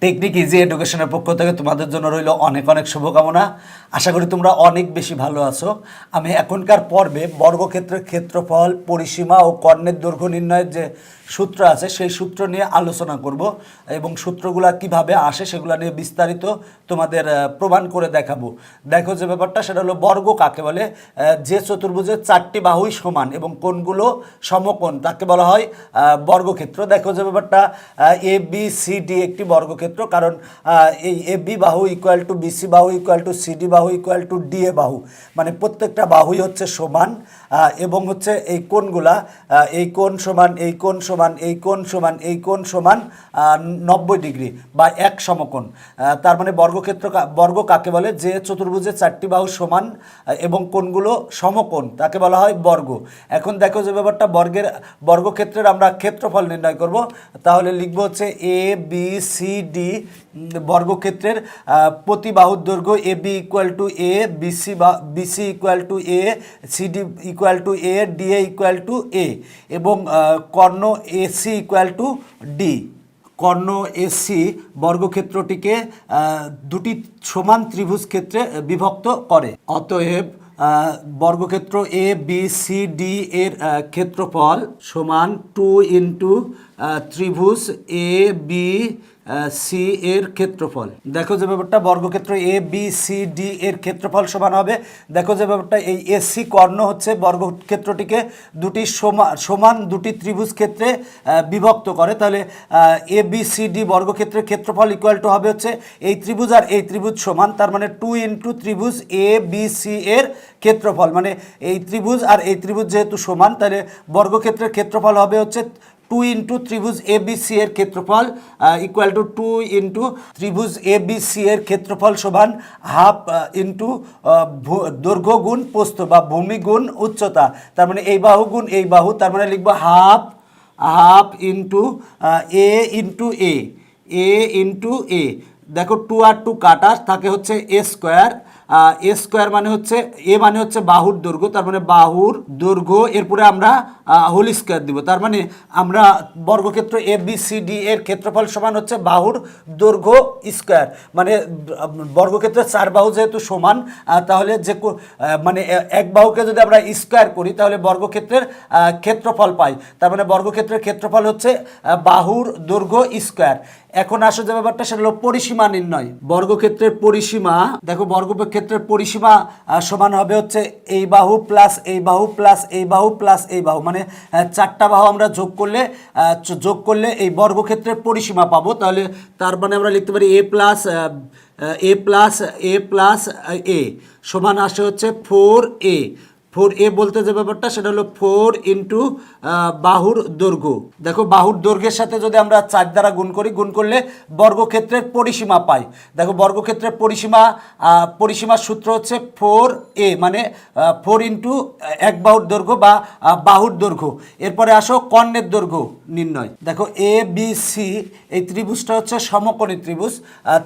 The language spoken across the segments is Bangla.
টেকনিক ইজি এডুকেশনের পক্ষ থেকে তোমাদের জন্য রইল অনেক অনেক শুভকামনা। আশা করি তোমরা অনেক বেশি ভালো আছো। আমি এখনকার পর্বে বর্গক্ষেত্রের ক্ষেত্রফল, পরিসীমা ও কর্ণের দৈর্ঘ্য নির্ণয়ের যে সূত্র আছে সেই সূত্র নিয়ে আলোচনা করব এবং সূত্রগুলো কিভাবে আসে সেগুলো নিয়ে বিস্তারিত তোমাদের প্রমাণ করে দেখাবো। দেখো যে ব্যাপারটা সেটা হলো বর্গ কাকে বলে, যে চতুর্ভুজের চারটি বাহুই সমান এবং কোণগুলো সমকোণ তাকে বলা হয় বর্গক্ষেত্র। দেখো যে ব্যাপারটা এ বি সি ডি একটি বর্গক্ষেত্র, কারণ এই এ বি বাহু ইকুয়াল টু বিসি বাহু ইকুয়াল টু সিডি বাহু ইকুয়াল টু ডিএ বাহু, মানে প্রত্যেকটা বাহুই হচ্ছে সমান এবং হচ্ছে এই কোণগুলা এই কোণ সমান এই কোণ সমান এই কোণ সমান এই কোণ সমান 90 ডিগ্রি বা এক সমকোণ। তার মানে বর্গ কাকে বলে, যে চতুর্ভুজের চারটি বাহু সমান এবং কোণগুলো সমকোণ তাকে বলা হয় বর্গ। এখন দেখো যে ব্যাপারটা বর্গক্ষেত্রের আমরা ক্ষেত্রফল নির্ণয় করব, তাহলে লিখব হচ্ছে এ বি সি ডি বর্গক্ষেত্রের প্রতি বাহুর দৈর্ঘ্য A B equal to A, BC equal to A, CD equal to A, DA equal to A এবং কর্ণ এসি ইকুয়াল টু ডি। কর্ণ এসি বর্গক্ষেত্রটিকে দুটি সমান ত্রিভুজ ক্ষেত্রে বিভক্ত করে। অতএব বর্গক্ষেত্র এ বি সি ডি এর ক্ষেত্রফল সমান 2 ইন্টু ত্রিভুজ এ বি সি এর ক্ষেত্রফল। দেখো যে ব্যাপারটা বর্গক্ষেত্র এ বি সি ডি এর ক্ষেত্রফল সমান হবে, দেখো যে ব্যাপারটা এই এসি কর্ণ হচ্ছে বর্গক্ষেত্রটিকে দুটি সমান দুটি ত্রিভুজ ক্ষেত্রে বিভক্ত করে। তাহলে এ বি সি ডি বর্গক্ষেত্রের ক্ষেত্রফল ইকুয়াল টু হবে হচ্ছে এই ত্রিভুজ আর এই ত্রিভুজ সমান, তার মানে 2 ইন্টু ত্রিভুজ এ বি সি এর ক্ষেত্রফল, মানে এই ত্রিভুজ আর এই ত্রিভুজ যেহেতু সমান তাহলে বর্গক্ষেত্রের ক্ষেত্রফল হবে হচ্ছে 2 ইন্টু ত্রিভুজ এ বি সি এর ক্ষেত্রফল ইকুয়াল টু 2 ইন্টু ত্রিভুজ এ বি সি এর ক্ষেত্রফল সমান হাফ ইন্টু দৈর্ঘ্য গুণ প্রস্থ বা ভূমি গুণ উচ্চতা। তার মানে এই বাহু গুণ এই বাহু, তার মানে লিখবো হাফ ইন্টু এ ইন্টু এ ইন্টু এ। দেখো 2 আর 2 কাটা থাকে হচ্ছে এ স্কোয়ার, এ স্কোয়ার মানে হচ্ছে এ মানে হচ্ছে বাহুর দৈর্ঘ্য, তার মানে বাহুর দৈর্ঘ্য এরপরে আমরা হোল স্কোয়ার দিব। তার মানে আমরা বর্গক্ষেত্র এ বি সি ডি এর ক্ষেত্রফল সমান হচ্ছে বাহুর দৈর্ঘ্য স্কোয়ার, মানে বর্গক্ষেত্রের চার বাহু যেহেতু সমান তাহলে যে মানে এক বাহুকে যদি আমরা স্কোয়ার করি তাহলে বর্গক্ষেত্রের ক্ষেত্রফল পাই। তার মানে বর্গক্ষেত্রের ক্ষেত্রফল হচ্ছে বাহুর দৈর্ঘ্য স্কোয়ার। এখন আসো যে ব্যাপারটা সেটা হলো পরিসীমা নির্ণয়। বর্গক্ষেত্রের পরিসীমা, দেখো বর্গক্ষেত্রের পরিসীমা সমান হবে হচ্ছে এই বাহু প্লাস এই বাহু প্লাস এই বাহু প্লাস এই বাহু, মানে চারটা বাহু আমরা যোগ করলে এই বর্গক্ষেত্রের পরিসীমা পাবো। তাহলে তার মানে আমরা লিখতে পারি এ প্লাস এ সমান আসে হচ্ছে 4a। 4a বলতে যে ব্যাপারটা সেটা হলো 4 ইন্টু বাহুর দৈর্ঘ্য। দেখো বাহুর দৈর্ঘ্যের সাথে যদি আমরা 4 দ্বারা গুণ করলে বর্গক্ষেত্রের পরিসীমা পাই। দেখো বর্গক্ষেত্রের পরিসীমার সূত্র হচ্ছে 4a, মানে 4 ইন্টু এক বাহুর দৈর্ঘ্য বা বাহুর দৈর্ঘ্য। এরপরে আসো কর্ণের দৈর্ঘ্য নির্ণয়। দেখো এ বি সি এই ত্রিভুজটা হচ্ছে সমকোণী ত্রিভুজ,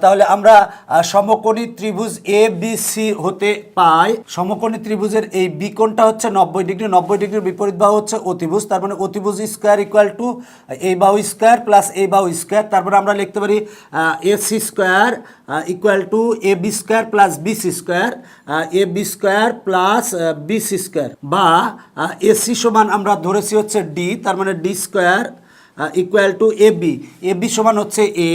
তাহলে আমরা সমকোণী ত্রিভুজ এ বি সি হতে পাই সমকোণী ত্রিভুজের এই বি কোণটা হচ্ছে 90 ডিগ্রি, 90 ডিগ্রির বিপরীত বাহু হচ্ছে অতিভুজ, তার মানে অতিভুজ স্কোয়ার ইকুয়াল টু এই বাহু স্কোয়ার প্লাস এই বাহু স্কোয়ার। তারপরে আমরা লিখতে পারি A C square equal to A B square plus BC square, A B square plus BC square, বা এসি সমান আমরা ধরেছি হচ্ছে ডি, তার মানে D square equal to A B সমান হচ্ছে এ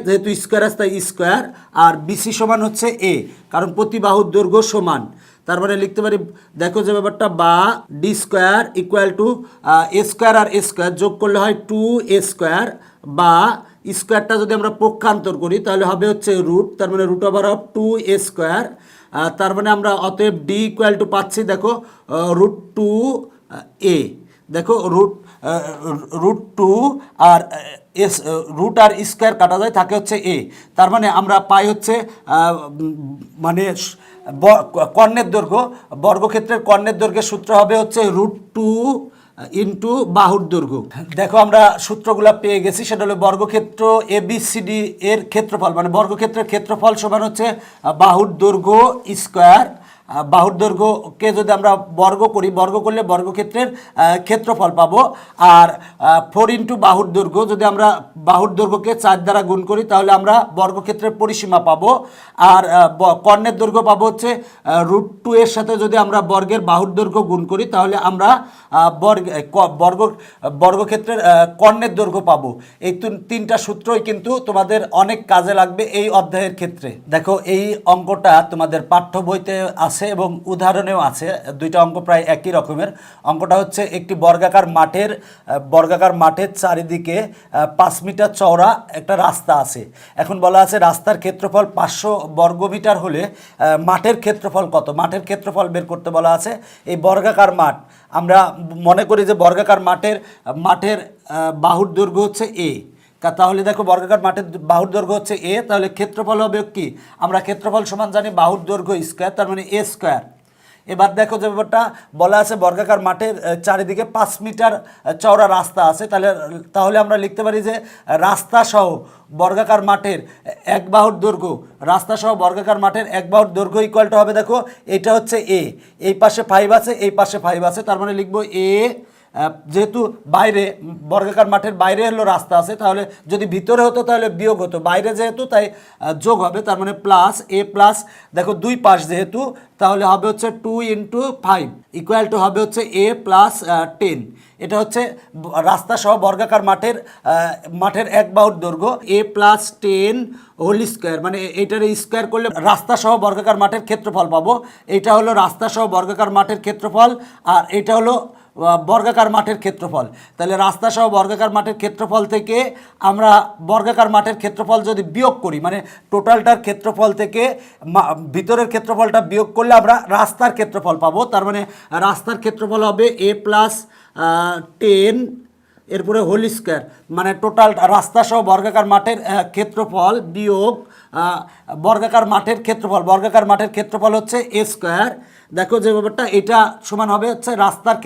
যেহেতু স্কোয়ার আছে তাই স্কোয়ার, আর বিসি সমান হচ্ছে এ কারণ প্রতি বাহুর দৈর্ঘ্য সমান। তার মানে লিখতে পারি, দেখো যে ব্যাপারটা, বা D square equal to A square আর এ স্কোয়ার যোগ করলে হয় 2a স্কোয়ার, বা স্কোয়ারটা যদি আমরা পক্ষান্তর করি তাহলে হবে হচ্ছে রুট, তার মানে root over of 2a square. তার মানে আমরা অতএব ডি ইকুয়াল টু পাচ্ছি দেখো √2a। দেখো রুট 2 আর রুট আর স্কোয়ার কাটা যায় থাকে হচ্ছে এ, তার মানে আমরা পাই হচ্ছে মানে কর্ণের দৈর্ঘ্য, বর্গক্ষেত্রের কর্ণের দৈর্ঘ্যের সূত্র হবে হচ্ছে √2 ইন্টু বাহুর দৈর্ঘ্য। দেখো আমরা সূত্রগুলো পেয়ে গেছি, সেটা হলো বর্গক্ষেত্র এ বি সি ডি এর ক্ষেত্রফল, মানে বর্গক্ষেত্রের ক্ষেত্রফল সমান হচ্ছে বাহুর দৈর্ঘ্য স্কোয়ার বাহুর দৈর্ঘ্যকে যদি আমরা বর্গ করি, বর্গ করলে বর্গক্ষেত্রের ক্ষেত্রফল পাবো। আর 4 ইন্টু বাহুর দৈর্ঘ্য, যদি আমরা বাহুর দৈর্ঘ্যকে 4 দ্বারা গুণ করি তাহলে আমরা বর্গক্ষেত্রের পরিসীমা পাবো। আর কর্ণের দৈর্ঘ্য পাবো হচ্ছে √2 এর সাথে যদি আমরা বর্গের বাহুর দৈর্ঘ্য গুণ করি তাহলে আমরা বর্গক্ষেত্রের কর্ণের দৈর্ঘ্য পাবো। এই তিনটা সূত্রই কিন্তু তোমাদের অনেক কাজে লাগবে এই অধ্যায়ের ক্ষেত্রে। দেখো এই অঙ্কটা তোমাদের পাঠ্য বইতে আছে এবং উদাহরণেও আছে, দুইটা অঙ্ক প্রায় একই রকমের। অঙ্কটা হচ্ছে একটি বর্গাকার মাঠের চারিদিকে 5 মিটার চওড়া একটা রাস্তা আছে। এখন বলা আছে রাস্তার ক্ষেত্রফল 500 বর্গমিটার হলে মাঠের ক্ষেত্রফল কত? মাঠের ক্ষেত্রফল বের করতে বলা আছে। এই বর্গাকার মাঠ, আমরা মনে করি যে বর্গাকার মাঠের বাহুর দৈর্ঘ্য হচ্ছে এ। তাহলে দেখো বর্গাকার মাঠের বাহুর দৈর্ঘ্য হচ্ছে এ, তাহলে ক্ষেত্রফল হবে কি? আমরা ক্ষেত্রফল সমান জানি বাহুর দৈর্ঘ্য স্কোয়ার, তার মানে এ স্কোয়ার। এবার দেখো যে ব্যাপারটা বলা আছে বর্গাকার মাঠের চারিদিকে 5 মিটার চওড়া রাস্তা আছে, তাহলে আমরা লিখতে পারি যে রাস্তা সহ বর্গাকার মাঠের এক বাহুর দৈর্ঘ্য, রাস্তা সহ বর্গাকার মাঠের এক বাহুর দৈর্ঘ্য ইকুয়ালটা হবে, দেখো এটা হচ্ছে এ, এই পাশে 5 আছে, এই পাশে 5 আছে, তার মানে লিখবো এ। যেহেতু বাইরে বর্গাকার মাঠের বাইরে হলো রাস্তা আছে, তাহলে যদি ভিতরে হতো তাহলে বিয়োগ হতো, বাইরে যেহেতু তাই যোগ হবে, তার মানে প্লাস এ প্লাস, দেখো দুই পাশ যেহেতু তাহলে হবে হচ্ছে 2 ইন্টু 5 ইকুয়াল টু হবে হচ্ছে এ প্লাস 10। এটা হচ্ছে রাস্তা সহ বর্গাকার মাঠের এক বাহুর দৈর্ঘ্য এ প্লাস 10 হোল স্কোয়ার, মানে এইটার স্কোয়ার করলে রাস্তা সহ বর্গাকার মাঠের ক্ষেত্রফল পাবো। এইটা হলো রাস্তা সহ বর্গাকার মাঠের ক্ষেত্রফল, আর এটা হলো বর্গাকার মাঠের ক্ষেত্রফল। তাহলে রাস্তা সহ বর্গাকার মাঠের ক্ষেত্রফল থেকে আমরা বর্গাকার মাঠের ক্ষেত্রফল যদি বিয়োগ করি, মানে টোটালটার ক্ষেত্রফল থেকে ভিতরের ক্ষেত্রফলটা বিয়োগ করলে আমরা রাস্তার ক্ষেত্রফল পাবো। তার মানে রাস্তার ক্ষেত্রফল হবে এ প্লাস 10 এরপরে হোল স্কোয়ার, মানে টোটাল রাস্তা সহ বর্গাকার মাঠের ক্ষেত্রফল বিয়োগ বর্গাকার মাঠের ক্ষেত্রফল। বর্গাকার মাঠের ক্ষেত্রফল হচ্ছে এ স্কোয়ার। দেখো যে ব্যাপারটা এটা সমান হবে হচ্ছে রাস্তার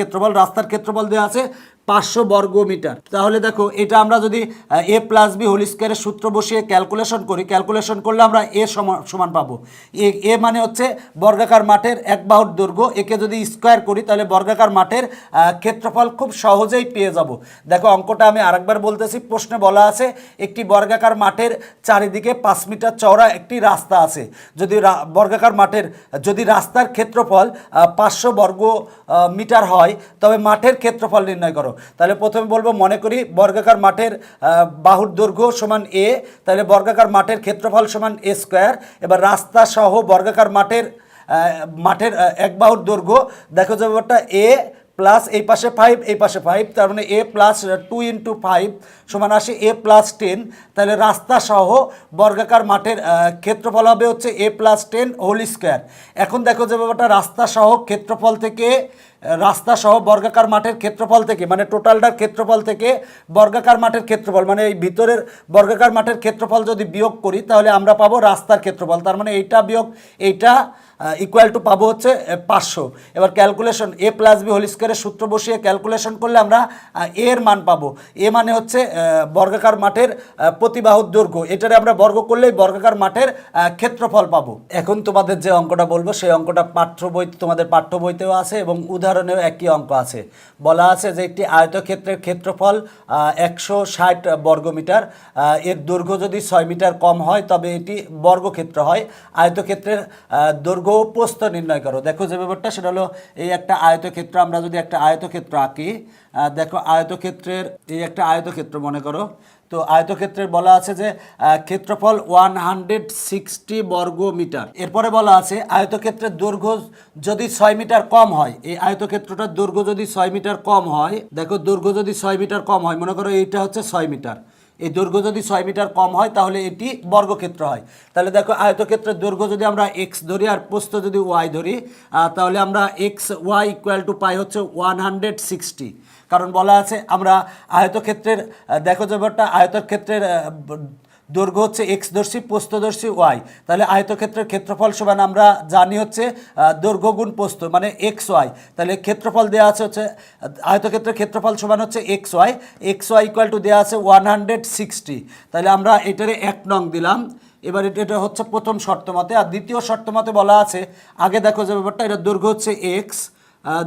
ক্ষেত্রফল দেওয়া আছে 500 বর্গমিটার। তাহলে দেখো এটা আমরা যদি এ প্লাস বি হোল স্কোয়ারের সূত্র বসিয়ে ক্যালকুলেশন করলে আমরা এ সমান পাবো। এ মানে হচ্ছে বর্গাকার মাঠের এক বাহুর দৈর্ঘ্য, একে যদি স্কোয়ার করি তাহলে বর্গাকার মাঠের ক্ষেত্রফল খুব সহজেই পেয়ে যাব। দেখো অঙ্কটা আমি আরেকবার বলতেছি, প্রশ্নে বলা আছে একটি বর্গাকার মাঠের চারিদিকে 5 মিটার চওড়া একটি রাস্তা আছে। যদি রাস্তার ক্ষেত্রফল 500 বর্গ মিটার হয় তবে মাঠের ক্ষেত্রফল নির্ণয় করো। তাহলে প্রথমে বলবো, মনে করি বর্গাকার মাঠের বাহুর দৈর্ঘ্য সমান এ, তাহলে বর্গাকার মাঠের ক্ষেত্রফল সমান এ স্কোয়ার। এবার রাস্তা সহ বর্গাকার মাঠের এক বাহুর দৈর্ঘ্য, দেখো যে ব্যাপারটা এ প্লাস এই পাশে 5 এই পাশে 5, তার মানে এ প্লাস 2 ইন্টু 5 সমান আসে এ প্লাস 10। তাহলে রাস্তা সহ বর্গাকার মাঠের ক্ষেত্রফল হবে হচ্ছে এ প্লাস 10 হোল স্কোয়ার। এখন দেখো যে ব্যাপারটা রাস্তা সহ বর্গাকার মাঠের ক্ষেত্রফল থেকে, মানে টোটালটার ক্ষেত্রফল থেকে বর্গাকার মাঠের ক্ষেত্রফল, মানে এই ভিতরের বর্গাকার মাঠের ক্ষেত্রফল যদি বিয়োগ করি তাহলে আমরা পাবো রাস্তার ক্ষেত্রফল। তার মানে এইটা বিয়োগ এইটা ইকুয়াল টু পাবো হচ্ছে 500। এবার ক্যালকুলেশন এ প্লাস বি হোল স্কোয়ারের সূত্র বসিয়ে ক্যালকুলেশন করলে আমরা এর মান পাবো। এ মানে হচ্ছে বর্গাকার মাঠের প্রতি বাহুর দৈর্ঘ্য, এটারে আমরা বর্গ করলেই বর্গাকার মাঠের ক্ষেত্রফল পাবো। এখন তোমাদের যে অঙ্কটা বলবো সেই অঙ্কটা তোমাদের পাঠ্য বইতেও আছে এবং উদাহরণেও একই অঙ্ক আছে। বলা আছে যে একটি আয়তক্ষেত্রের ক্ষেত্রফল 160 বর্গমিটার, এর দৈর্ঘ্য যদি 6 মিটার কম হয় তবে এটি বর্গক্ষেত্র হয়। আয়তক্ষেত্রের দৈর্ঘ্য প্রস্থ নির্ণয় করো। দেখো যে ব্যাপারটা সেটা হলো এই একটা আয়তক্ষেত্র, আমরা যদি একটা আয়তক্ষেত্র আঁকি, দেখো এই একটা আয়তক্ষেত্র মনে করো। তো আয়তক্ষেত্রের বলা আছে যে ক্ষেত্রফল 160 বর্গমিটার। এরপরে বলা আছে আয়তক্ষেত্রের দৈর্ঘ্য যদি 6 মিটার কম হয়, এই আয়তক্ষেত্রটার দৈর্ঘ্য যদি 6 মিটার কম হয়, দেখো দৈর্ঘ্য যদি 6 মিটার কম হয়, মনে করো এইটা হচ্ছে 6 মিটার, এই দৈর্ঘ্য যদি 6 মিটার কম হয় তাহলে এটি বর্গক্ষেত্র হয়। তাহলে দেখো আয়তক্ষেত্রের দৈর্ঘ্য যদি আমরা এক্স ধরি আর প্রস্থ যদি ওয়াই ধরি, তাহলে আমরা এক্স ওয়াই ইকুয়াল টু পাই হচ্ছে 160। কারণ বলা আছে আমরা আয়তক্ষেত্রের, দেখো যে ব্যাপারটা আয়তক্ষেত্রের দৈর্ঘ্য হচ্ছে এক্স ধরছি, প্রস্থদর্শী ওয়াই, তাহলে আয়তক্ষেত্রের ক্ষেত্রফল সমান আমরা জানি হচ্ছে দৈর্ঘ্য গুণ প্রস্থ, মানে এক্স ওয়াই। তাহলে ক্ষেত্রফল দেওয়া আছে হচ্ছে আয়তক্ষেত্রের ক্ষেত্রফল সমান হচ্ছে এক্স ওয়াই ইকুয়াল টু দেওয়া আছে 160। তাহলে আমরা এটারে 1 নং দিলাম, এবার এটা হচ্ছে প্রথম শর্ত মতে। আর দ্বিতীয় শর্ত মতে বলা আছে, আগে দেখো যে ব্যাপারটা, এটা দৈর্ঘ্য হচ্ছে এক্স,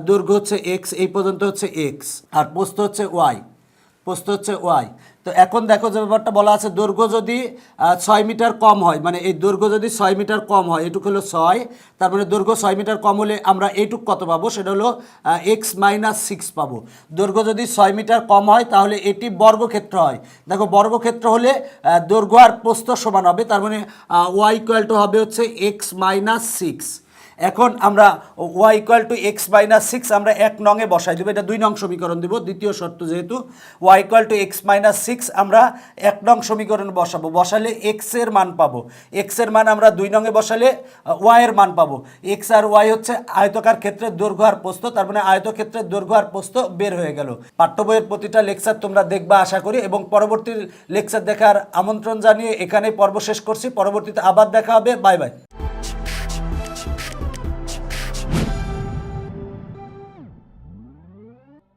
দৈর্ঘ্য হচ্ছে এক্স, এই পর্যন্ত হচ্ছে এক্স, আর প্রস্থ হচ্ছে ওয়াই, প্রস্থ হচ্ছে ওয়াই। তো এখন দেখো যে ব্যাপারটা বলা আছে, দৈর্ঘ্য যদি 6 মিটার কম হয়, মানে এই দৈর্ঘ্য যদি 6 মিটার কম হয়, এটুক হলো 6, তার মানে দৈর্ঘ্য 6 মিটার কম হলে আমরা এইটুক কত পাবো, সেটা হলো x-6 পাবো। দৈর্ঘ্য যদি 6 মিটার কম হয় তাহলে এটি বর্গক্ষেত্র হয়। দেখো বর্গক্ষেত্র হলে দৈর্ঘ্য আর প্রস্থ সমান হবে, তার মানে y হবে হচ্ছে x-6। এখন আমরা y=x-6 আমরা 1 নংয়ে বসাই দেবো, এটা 2 নং সমীকরণ দেবো, দ্বিতীয় শর্ত যেহেতু। y=x-6 আমরা 1 নং সমীকরণ বসাবো, বসালে x এর মান পাবো, x এর মান আমরা 2 নংয়ে বসালে y এর মান পাবো। x আর y হচ্ছে আয়তকার ক্ষেত্রের দৈর্ঘ্য আর প্রস্থ, তার মানে আয়তক্ষেত্রের দৈর্ঘ্য আর প্রস্থ বের হয়ে গেল। পাঠ্য বইয়ের প্রতিটা লেকচার তোমরা দেখবা আশা করি, এবং পরবর্তী লেকচার দেখার আমন্ত্রণ জানিয়ে এখানেই পর্ব শেষ করছি। পরবর্তীতে আবার দেখা হবে। Bye bye.